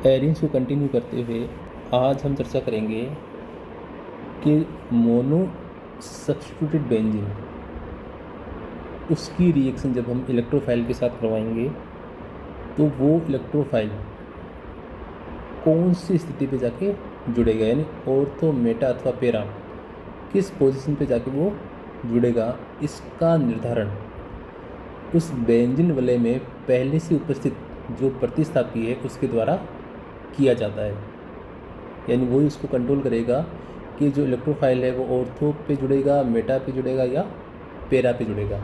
Arenes को continue करते हुए आज हम चर्चा करेंगे कि मोनो सब्स्टिट्यूटेड बेंजीन उसकी रिएक्शन जब हम इलेक्ट्रोफाइल के साथ करवाएंगे तो वो इलेक्ट्रोफाइल कौन सी स्थिति पे जाके जुड़ेगा, यानी ऑर्थो, मेटा अथवा पेरा किस पोजीशन पे जाके वो जुड़ेगा, इसका निर्धारण उस बेंजीन वलय में पहले से उपस्थित जो प्रतिस्थापी है उसके द्वारा किया जाता है। यानी वही उसको कंट्रोल करेगा कि जो इलेक्ट्रोफाइल है वो ऑर्थो पे जुड़ेगा, मेटा पे जुड़ेगा या पेरा पे जुड़ेगा।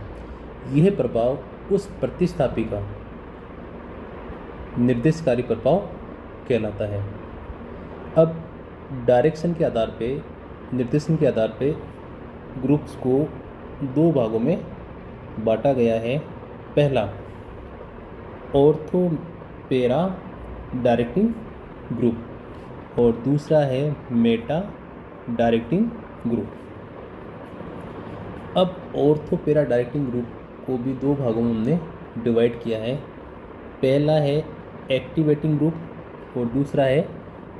यह प्रभाव उस प्रतिस्थापी का निर्देशकारी प्रभाव कहलाता है। अब डायरेक्शन के आधार पे, निर्देशन के आधार पे ग्रुप्स को दो भागों में बांटा गया है। पहला ऑर्थो पेरा डायरेक्टिंग ग्रुप और दूसरा है मेटा डायरेक्टिंग ग्रुप। अब ऑर्थो पेरा डायरेक्टिंग ग्रुप को भी दो भागों में हमने डिवाइड किया है। पहला है एक्टिवेटिंग ग्रुप और दूसरा है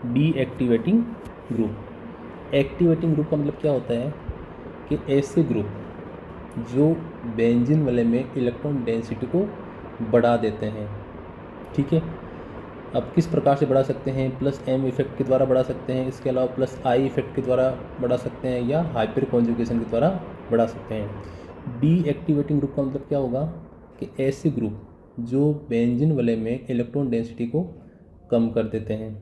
डीएक्टिवेटिंग ग्रुप। एक्टिवेटिंग ग्रुप का मतलब क्या होता है कि ऐसे ग्रुप जो बेंजीन वलय में इलेक्ट्रॉन डेंसिटी को बढ़ा देते हैं। ठीक है, अब किस प्रकार से बढ़ा सकते हैं? प्लस एम इफेक्ट के द्वारा बढ़ा सकते हैं, इसके अलावा प्लस आई इफेक्ट के द्वारा बढ़ा सकते हैं या हाइपर कॉन्जुगेशन के द्वारा बढ़ा सकते हैं। डीएक्टिवेटिंग ग्रुप का मतलब क्या होगा कि ऐसे ग्रुप जो बेंजीन वलय में इलेक्ट्रॉन डेंसिटी को कम कर देते हैं।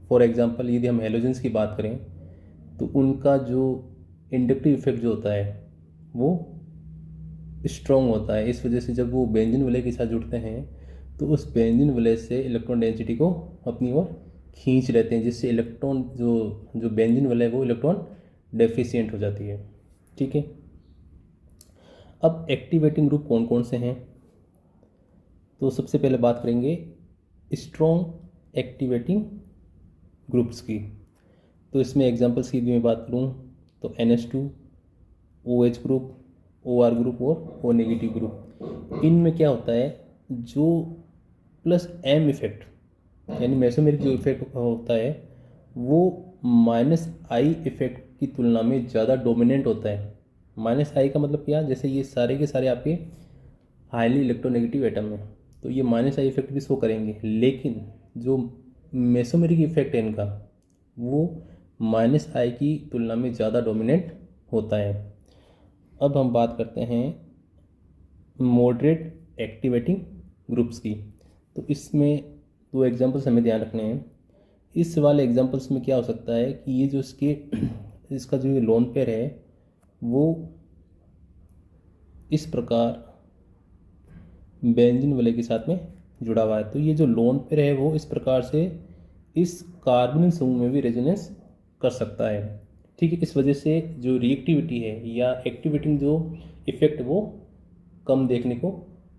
फॉर एग्जांपल यदि हम हैलोजेंस की बात करें तो उनका जो इंडक्टिव इफेक्ट जो होता है वो स्ट्रॉन्ग होता है। इस वजह से जब वो बेंजीन वलय के साथ जुड़ते हैं तो उस बेंजीन वलय से इलेक्ट्रॉन डेंसिटी को अपनी ओर खींच लेते हैं, जिससे इलेक्ट्रॉन जो बेंजीन वलय है वो इलेक्ट्रॉन डेफिशिएंट हो जाती है। ठीक है, अब एक्टिवेटिंग ग्रुप कौन कौन से हैं? तो सबसे पहले बात करेंगे स्ट्रॉन्ग एक्टिवेटिंग ग्रुप्स की। तो इसमें एग्जांपल्स की भी मैं बात करूं तो NH2, OH group, OR group और O नेगेटिव ग्रुप। इनमें क्या होता है, जो प्लस M इफेक्ट यानी मेसोमेरिक जो इफेक्ट होता है वो माइनस आई इफेक्ट की तुलना में ज़्यादा डोमिनेंट होता है। माइनस आई का मतलब क्या? जैसे ये सारे के सारे आपके हाईली इलेक्ट्रोनेगेटिव एटम है तो ये माइनस आई इफेक्ट भी शो करेंगे, लेकिन जो मेसोमेरिक इफेक्ट है इनका वो माइनस आई की तुलना में ज़्यादा डोमिनेंट होता है। अब हम बात करते हैं मॉडरेट एक्टिवेटिंग ग्रुप्स की। तो इसमें दो एग्जांपल्स हमें ध्यान रखने हैं। इस वाले एग्जांपल्स में क्या हो सकता है कि ये जो इसका जो लोन पेयर है वो इस प्रकार बेंजीन वलय के साथ में जुड़ा हुआ है। तो ये जो लोन पेयर है वो इस प्रकार से इस कार्बोनिल समूह में भी रेजोनेंस कर सकता है। ठीक है, इस वजह से जो रिएक्टिविटी है या एक्टिवेटिंग जो इफेक्ट वो कम देखने को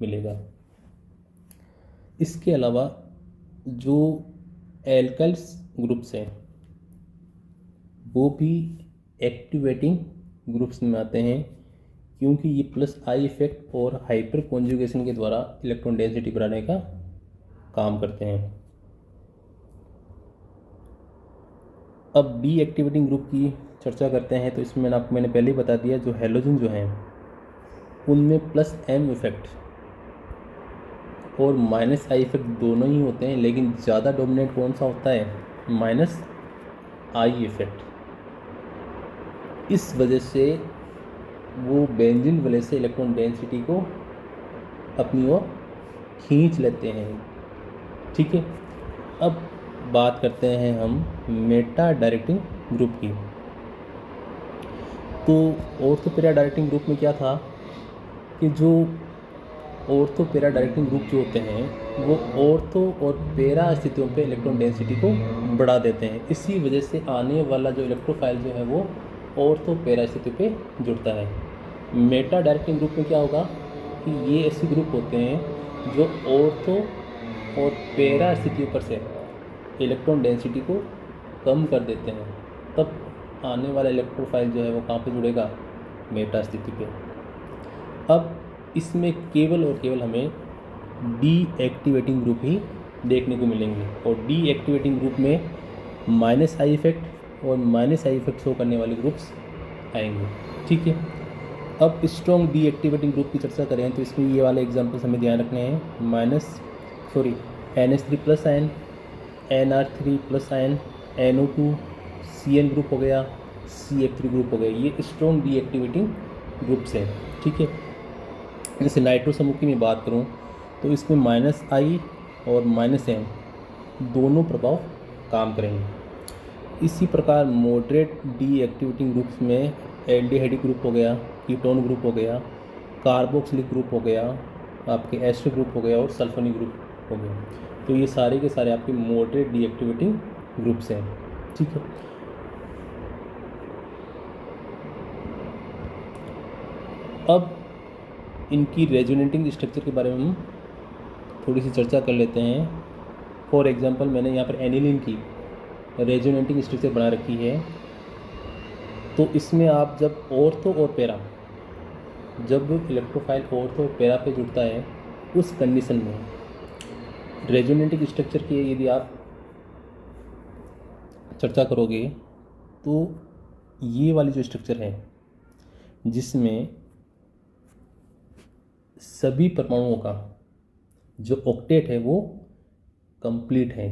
मिलेगा। इसके अलावा जो एल्काइल्स ग्रुप्स हैं वो भी एक्टिवेटिंग ग्रुप्स में आते हैं, क्योंकि ये प्लस आई इफेक्ट और हाइपर कॉन्जुगेशन के द्वारा इलेक्ट्रॉन डेंसिटी बढ़ाने का काम करते हैं। अब डीएक्टिवेटिंग ग्रुप की चर्चा करते हैं। तो इसमें मैंने पहले ही बता दिया, जो हैलोजन जो हैं उनमें प्लस एम इफेक्ट और माइनस आई इफेक्ट दोनों ही होते हैं, लेकिन ज़्यादा डोमिनेंट कौन सा होता है? Minus I effect. इस वजह से वो बेंजीन वलय से इलेक्ट्रॉन डेंसिटी को अपनी ओर खींच लेते हैं। ठीक है, अब बात करते हैं हम मेटा डायरेक्टिंग ग्रुप की। तो ऑर्थो पेरा डायरेक्टिंग ग्रुप में क्या था कि जो ऑर्थो पेरा डायरेक्टिंग ग्रुप जो होते हैं वो ऑर्थो और पेरा स्थितियों पे इलेक्ट्रॉन डेंसिटी को बढ़ा देते हैं। इसी वजह से आने वाला जो इलेक्ट्रोफाइल जो है वो ऑर्थो पेरा स्थिति पे जुड़ता है। मेटा डायरेक्टिंग ग्रुप में क्या होगा कि ये ऐसे ग्रुप होते हैं जो ऑर्थो और पेरा स्थितियों पर से इलेक्ट्रॉन डेंसिटी को कम कर देते हैं। तब आने वाला इलेक्ट्रोफाइल जो है वो कहाँ पे जुड़ेगा? मेटा स्थिति पे। अब इसमें केवल और केवल हमें डीएक्टिवेटिंग ग्रुप ही देखने को मिलेंगे। और डी एक्टिवेटिंग ग्रुप में माइनस आई इफेक्ट और माइनस आई इफेक्ट शो करने वाले ग्रुप्स आएंगे। ठीक है, अब स्ट्रॉन्ग डी एक्टिवेटिंग ग्रुप की चर्चा करें तो इसमें ये वाले एग्जाम्पल्स हमें ध्यान रखने हैं। NH3 plus ion, NR3 plus ion, NO2, CN group हो गया, CH3 ग्रुप हो गया, ये स्ट्रॉन्ग डी एक्टिवेटिंग ग्रुप्स हैं। ठीक है, जैसे नाइट्रो समूह की मैं बात करूँ तो इसमें -I और -M दोनों प्रभाव काम करेंगे। इसी प्रकार मॉडरेट डी एक्टिवेटिंग ग्रुप्स में एल्डिहाइड ग्रुप हो गया, कीटोन ग्रुप हो गया, कार्बोक्सिलिक ग्रुप हो गया, आपके एस्टर ग्रुप हो गया और सल्फोनिक ग्रुप हो गया। तो ये सारे के सारे आपके मॉडरेट डी एक्टिवेटिंग ग्रुप्स हैं। ठीक है, अब इनकी रेजोनेटिंग स्ट्रक्चर के बारे में हम थोड़ी सी चर्चा कर लेते हैं। फॉर एग्जांपल मैंने यहाँ पर एनिलीन की रेजोनेटिंग स्ट्रक्चर बना रखी है। तो इसमें आप जब ऑर्थो और पैरा, जब इलेक्ट्रोफाइल ऑर्थो और पैरा पे जुड़ता है उस कंडीशन में रेजोनेटिंग स्ट्रक्चर की यदि आप चर्चा करोगे तो ये वाली जो स्ट्रक्चर है जिसमें सभी परमाणुओं का जो ऑक्टेट है वो कंप्लीट है,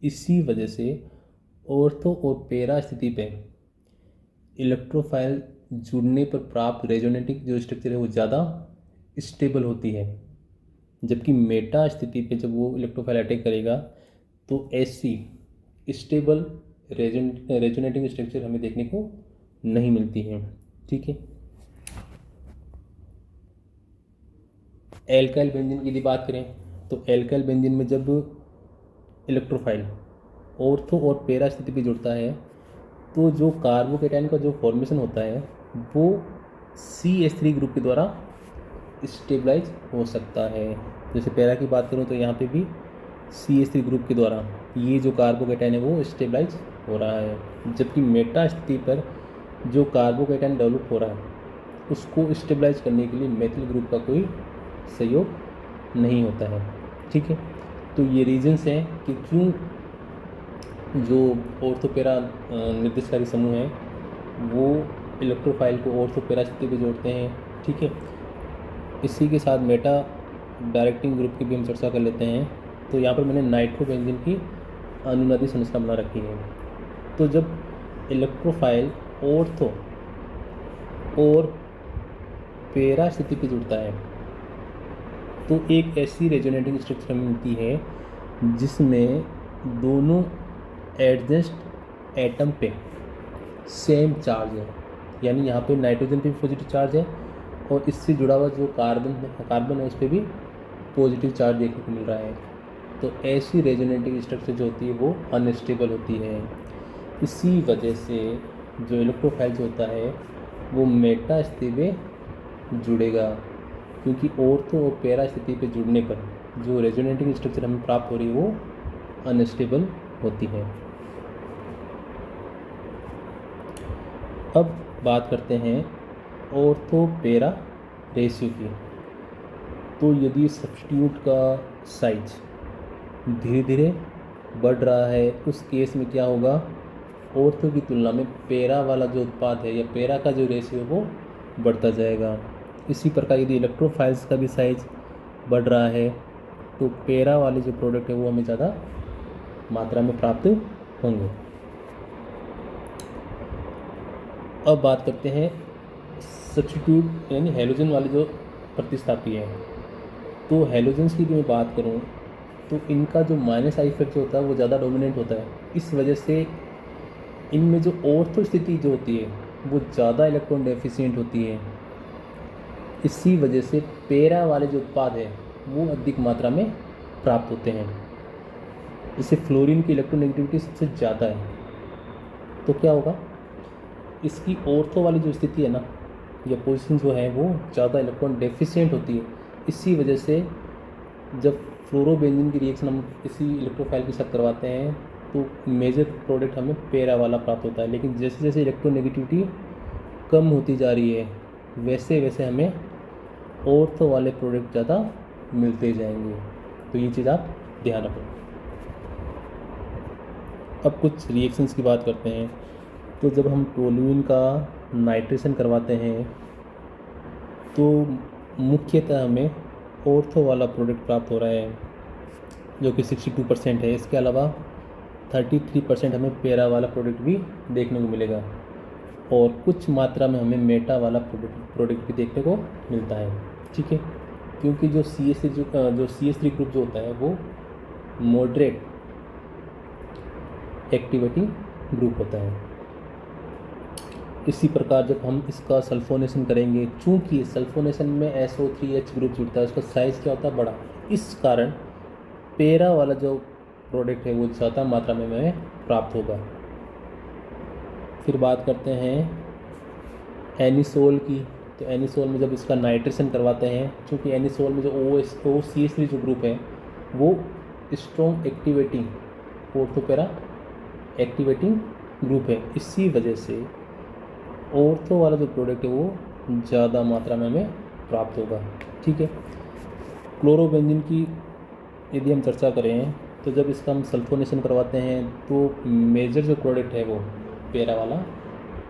इसी वजह से ऑर्थो और पैरा स्थिति पे इलेक्ट्रोफाइल जुड़ने पर प्राप्त रेजोनेटिंग जो स्ट्रक्चर है वो ज़्यादा स्टेबल होती है। जबकि मेटा स्थिति पे जब वो इलेक्ट्रोफाइल अटैक करेगा तो ऐसी स्टेबल रेजोनेटिंग स्ट्रक्चर हमें देखने को नहीं मिलती है। ठीक है, एल्काइल बेंजीन की यदि बात करें तो एल्काइल बेंजीन में जब इलेक्ट्रोफाइल ऑर्थो और पैरा स्थिति पे जुड़ता है तो जो कार्बोकेटाइन का जो फॉर्मेशन होता है वो CH3 ग्रुप के द्वारा स्टेबलाइज हो सकता है। जैसे पैरा की बात करूँ तो यहाँ पे भी CH3 ग्रुप के द्वारा ये जो कार्बोकेटाइन है वो स्टेबलाइज हो रहा है। जबकि मेटा स्थिति पर जो कार्बोकेटाइन डेवलप हो रहा है उसको स्टेबलाइज करने के लिए मेथिल ग्रुप का कोई सहयोग नहीं होता है। ठीक है, तो ये रीजंस हैं कि क्यों जो ऑर्थोपेरा निर्देशकारी समूह हैं वो इलेक्ट्रोफाइल को ऑर्थोपेरा स्थिति पे जोड़ते हैं। ठीक है, इसी के साथ मेटा डायरेक्टिंग ग्रुप की भी हम चर्चा कर लेते हैं। तो यहाँ पर मैंने नाइट्रोबेंजीन की अनुनादी संरचना बना रखी है। तो जब इलेक्ट्रोफाइल ऑर्थो और पैरा स्थिति पे जुड़ता है तो एक ऐसी रेजोनेटिंग स्ट्रक्चर मिलती है जिसमें दोनों एडजेस्ट एटम पे सेम चार्ज है, यानी यहाँ पे नाइट्रोजन पे भी पॉजिटिव चार्ज है और इससे जुड़ा हुआ जो कार्बन है उस पर भी पॉजिटिव चार्ज देखने को मिल रहा है। तो ऐसी रेजोनेटिंग स्ट्रक्चर जो होती है वो अनस्टेबल होती है। इसी वजह से जो इलेक्ट्रोफाइल जो होता है वो मेटा स्थिति पे जुड़ेगा, क्योंकि ऑर्थो और पैरा स्थिति पे जुड़ने पर जो रेजोनेटिंग स्ट्रक्चर हमें प्राप्त हो रही है वो अनस्टेबल होती है। अब बात करते हैं ऑर्थो पैरा रेशियो की। तो यदि सब्स्टिट्यूट का साइज धीरे धीरे बढ़ रहा है उस केस में क्या होगा, ऑर्थो की तुलना में पैरा वाला जो उत्पाद है या पैरा का जो रेशियो है वो बढ़ता जाएगा। इसी प्रकार यदि इलेक्ट्रोफाइल्स का भी साइज बढ़ रहा है तो पैरा वाले जो प्रोडक्ट है वो हमें ज़्यादा मात्रा में प्राप्त होंगे। अब बात करते हैं सब्स्टिट्यूट यानी हैलोजन वाले जो प्रतिस्थापी हैं। तो हैलोजन्स की भी मैं बात करूं तो इनका जो माइनस आई इफेक्ट जो होता है वो ज़्यादा डोमिनेंट होता है। इस वजह से इनमें जो ऑर्थो स्थिति जो होती है वो ज़्यादा इलेक्ट्रॉन डेफिशिएंट होती है। इसी वजह से पैरा वाले जो उत्पाद हैं वो अधिक मात्रा में प्राप्त होते हैं। जैसे फ्लोरीन की इलेक्ट्रोनेगेटिविटी सबसे ज़्यादा है तो क्या होगा, इसकी ऑर्थो वाली जो स्थिति है ना या पोजीशन जो है वो ज़्यादा इलेक्ट्रॉन डेफिशिएंट होती है। इसी वजह से जब फ्लोरोबेंजीन की रिएक्शन हम इसी इलेक्ट्रोफाइल के साथ करवाते हैं तो मेजर प्रोडक्ट हमें पैरा वाला प्राप्त होता है। लेकिन जैसे जैसे इलेक्ट्रोनेगेटिविटी कम होती जा रही है वैसे वैसे हमें ऑर्थो वाले प्रोडक्ट ज़्यादा मिलते जाएंगे। तो ये चीज़ आप ध्यान रखो। अब कुछ रिएक्शंस की बात करते हैं। तो जब हम टोल्यूइन का नाइट्रेशन करवाते हैं तो मुख्यतः हमें ऑर्थो वाला प्रोडक्ट प्राप्त हो रहा है जो कि 62% है। इसके अलावा 33% हमें पैरा वाला प्रोडक्ट भी देखने को मिलेगा और कुछ मात्रा में हमें मेटा वाला प्रोडक्ट भी देखने को मिलता है। ठीक है, क्योंकि जो CH3 ग्रुप जो होता है वो मॉडरेट एक्टिवेटिंग ग्रुप होता है। इसी प्रकार जब हम इसका सल्फोनेशन करेंगे, चूंकि सल्फोनेशन में SO3H ग्रुप जुड़ता है, उसका साइज़ क्या होता है, बड़ा, इस कारण पैरा वाला जो प्रोडक्ट है वो ज़्यादा मात्रा में हमें प्राप्त होगा। फिर बात करते हैं एनिसोल की। तो एनिसोल में जब इसका नाइट्रेशन करवाते हैं, क्योंकि एनिसोल में जो OCH3 जो ग्रुप है वो स्ट्रॉन्ग एक्टिवेटिंग ऑर्थोपेरा एक्टिवेटिंग ग्रुप है, इसी वजह से ऑर्थो वाला जो प्रोडक्ट है वो ज़्यादा मात्रा में हमें प्राप्त होगा। ठीक है, क्लोरोबेंजीन की यदि हम चर्चा करें तो जब इसका हम सल्फोनेशन करवाते हैं तो मेजर जो प्रोडक्ट है वो पैरा वाला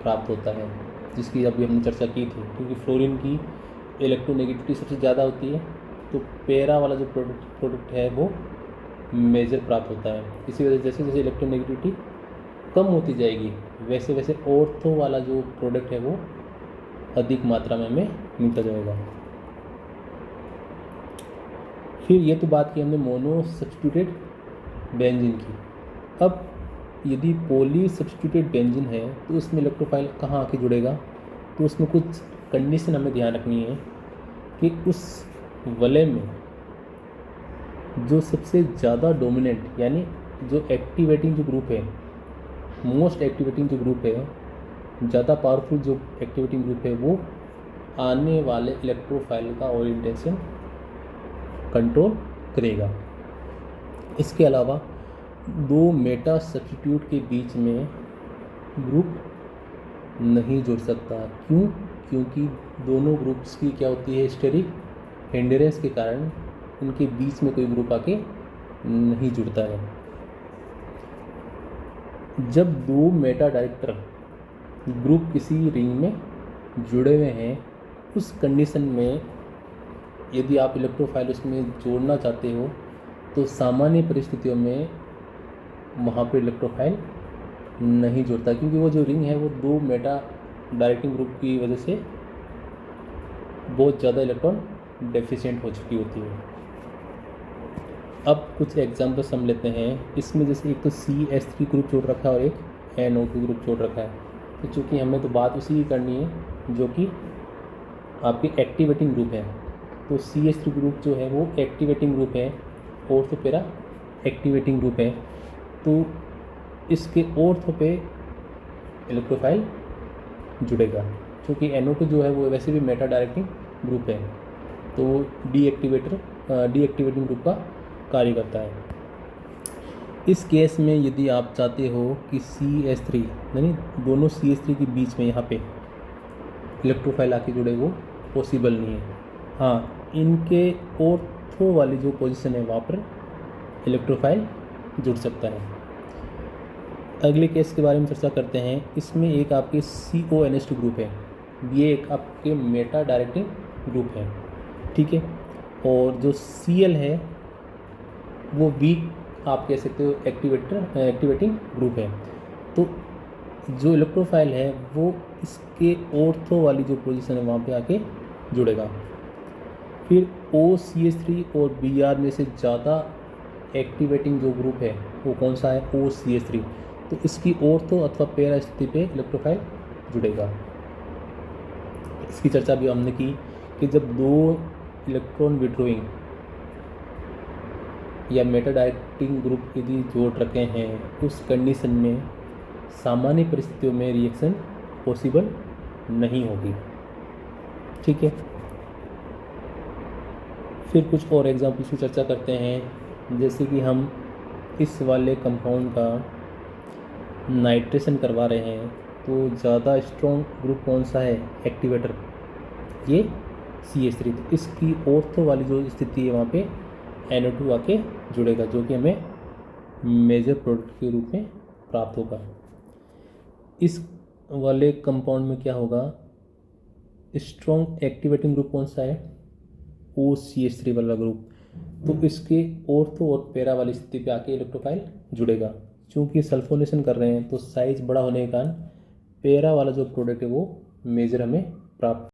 प्राप्त होता है, जिसकी अभी हमने चर्चा की थी। क्योंकि फ्लोरीन की इलेक्ट्रोनेगेटिविटी सबसे ज़्यादा होती है, तो पैरा वाला जो प्रोडक्ट है वो मेजर प्राप्त होता है। इसी वजह से जैसे जैसे इलेक्ट्रोनेगेटिविटी कम होती जाएगी वैसे वैसे ऑर्थो वाला जो प्रोडक्ट है वो अधिक मात्रा में हमें मिलता जाएगा। फिर ये तो बात की हमने मोनो सब्स्टिट्यूटेड बेंजीन की। अब यदि पॉली सब्स्टिट्यूटेड बेंजीन है तो उसमें इलेक्ट्रोफाइल कहाँ आके जुड़ेगा, तो उसमें कुछ कंडीशन हमें ध्यान रखनी है कि उस वलय में जो सबसे ज़्यादा डोमिनेंट यानी जो एक्टिवेटिंग जो ग्रुप है, मोस्ट एक्टिवेटिंग जो ग्रुप है, ज़्यादा पावरफुल जो एक्टिवेटिंग ग्रुप है, वो आने वाले इलेक्ट्रोफाइल का ओरिएंटेशन कंट्रोल करेगा। इसके अलावा दो मेटा सब्स्टिट्यूट के बीच में ग्रुप नहीं जुड़ सकता। क्यों? क्योंकि दोनों ग्रुप्स की क्या होती है, स्टेरिक हिंडरेंस के कारण उनके बीच में कोई ग्रुप आके नहीं जुड़ता है। जब दो मेटा डायरेक्टर ग्रुप किसी रिंग में जुड़े हुए हैं, उस कंडीशन में यदि आप इलेक्ट्रोफाइल उसमें जोड़ना चाहते हो तो सामान्य परिस्थितियों में वहाँ पर इलेक्ट्रोफाइल नहीं जुड़ता, क्योंकि वो जो रिंग है वो दो मेटा डायरेक्टिंग ग्रुप की वजह से बहुत ज़्यादा इलेक्ट्रॉन डेफिशिएंट हो चुकी होती है। अब कुछ एग्जांपल्स हम लेते हैं। इसमें जैसे एक तो CH3 ग्रुप जोड़ रखा है और एक NO2 ग्रुप जोड़ रखा है। तो चूँकि हमें तो बात उसी की करनी है जो कि आपके एक्टिवेटिंग ग्रुप है, तो CH3 ग्रुप जो है वो एक्टिवेटिंग ग्रुप है, ऑर्थोपेरा एक्टिवेटिंग ग्रुप है। तो इसके ऑर्थो पे इलेक्ट्रोफाइल जुड़ेगा, क्योंकि NO2 जो है वो वैसे भी मेटा डायरेक्टिंग ग्रुप है, तो वो डीएक्टिवेटिंग ग्रुप का कार्य करता है। इस केस में यदि आप चाहते हो कि CH3 यानी दोनों CH3 के बीच में यहाँ पे इलेक्ट्रोफाइल आके जुड़े, वो पॉसिबल नहीं है। हाँ, इनके ऑर्थो वाली जो पोजीशन है वहाँ पर इलेक्ट्रोफाइल जुड़ सकता है। अगले केस के बारे में चर्चा करते हैं। इसमें एक आपके CONH2 ग्रुप है, ये एक आपके मेटा डायरेक्टिंग ग्रुप है। ठीक है, और जो Cl है वो वीक आप कह सकते हो एक्टिवेटिंग ग्रुप है। तो जो इलेक्ट्रोफाइल है वो इसके ऑर्थो वाली जो पोजीशन है वहाँ पे आके जुड़ेगा। फिर OCH3 और Br में से ज़्यादा एक्टिवेटिंग जो ग्रुप है वो कौन सा है, OCH3। तो इसकी ऑर्थो अथवा पैरा स्थिति पे इलेक्ट्रोफाइल जुड़ेगा। इसकी चर्चा भी हमने की कि जब दो इलेक्ट्रॉन विड्रॉइंग या मेटा डायरेक्टिंग ग्रुप यदि जोड़ रखे हैं, उस कंडीशन में सामान्य परिस्थितियों में रिएक्शन पॉसिबल नहीं होगी। ठीक है, फिर कुछ और एग्जाम्पल्स की चर्चा करते हैं। जैसे कि हम इस वाले कंपाउंड का नाइट्रेशन करवा रहे हैं, तो ज़्यादा स्ट्रॉन्ग ग्रुप कौन सा है एक्टिवेटर, ये CH3। तो इसकी ऑर्थो वाली जो स्थिति है वहाँ पे NO2 आके जुड़ेगा, जो कि हमें मेजर प्रोडक्ट के रूप में प्राप्त होगा। इस वाले कंपाउंड में क्या होगा, स्ट्रॉन्ग एक्टिवेटिंग ग्रुप कौन सा है, OCH3 वाला ग्रुप। तो इसके ऑर्थो और पैरा वाली स्थिति पे आके इलेक्ट्रोफाइल जुड़ेगा। चूंकि सल्फोनेशन कर रहे हैं तो साइज बड़ा होने के कारण पैरा वाला जो प्रोडक्ट है वो मेजर हमें प्राप्त